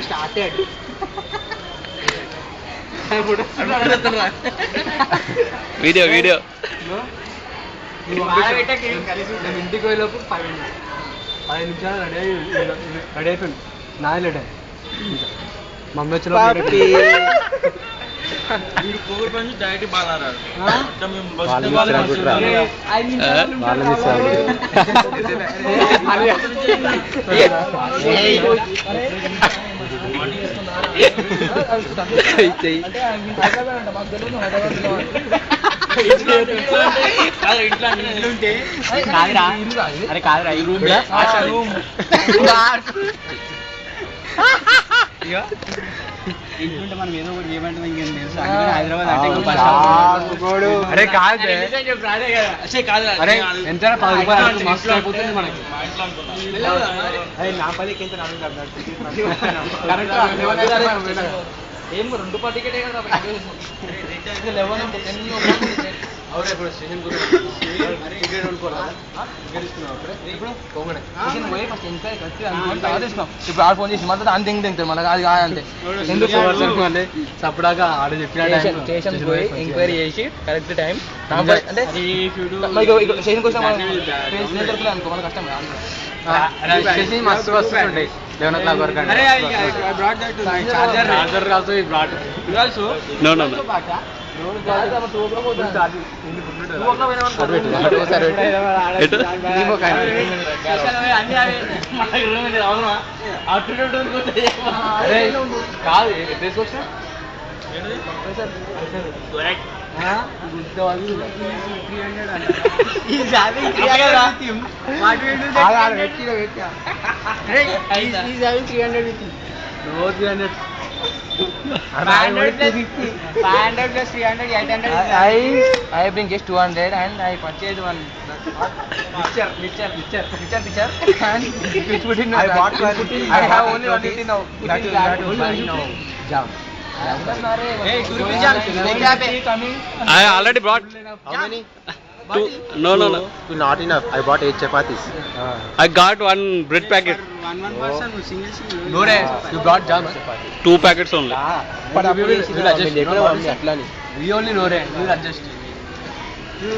started. Video నేను ఇంటికి పోయేలోపు 5 నిమిషాలు రెడీ అయిపోయింది. నాది లేట్ అయ్యి మమ్మీ వచ్చిన అరే కాదురా ఇంటుంటే మనం ఏదో ఒకటి ఏమంటాం ఇంకేం తెలుసు. హైదరాబాద్ అంటే అరే కాదు అరే ఎంత 10 రూపాయలు మస్తు అయిపోతుంది మనకి. నా 10కి ఎంత ఏం 2 పార్టీ టికెటే కదా అవును. ఇప్పుడు స్టేషన్ టికెట్ కొనుక్కోవాలి. ఇప్పుడు ఫోన్ చేసి మాత్రం అంత తింటారు మనకు అది కాదంటే ఎందుకు సప్పుడాగా ఆడ చెప్పిన స్టేషన్ పోయి ఎంక్వైరీ చేసి కరెక్ట్ టైం అంటే స్టేషన్ కోసం అనుకో మన కష్టం స్టేషన్ మస్తు వస్తుంటాయి 11 o'clock వరకు. చార్జర్ కాదు $500 plus 300, 800. I bring just 200 and I purchased one mixture and put in. I have only one now. Jam. Hey, I already brought. How many? No. Not enough. I bought 8 chapatis. I got one bread packet. One person single. No, you brought jams. 2 packets only. But we will adjust. We only know that. We will adjust. You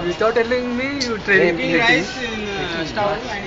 without telling me, you training rice in stove and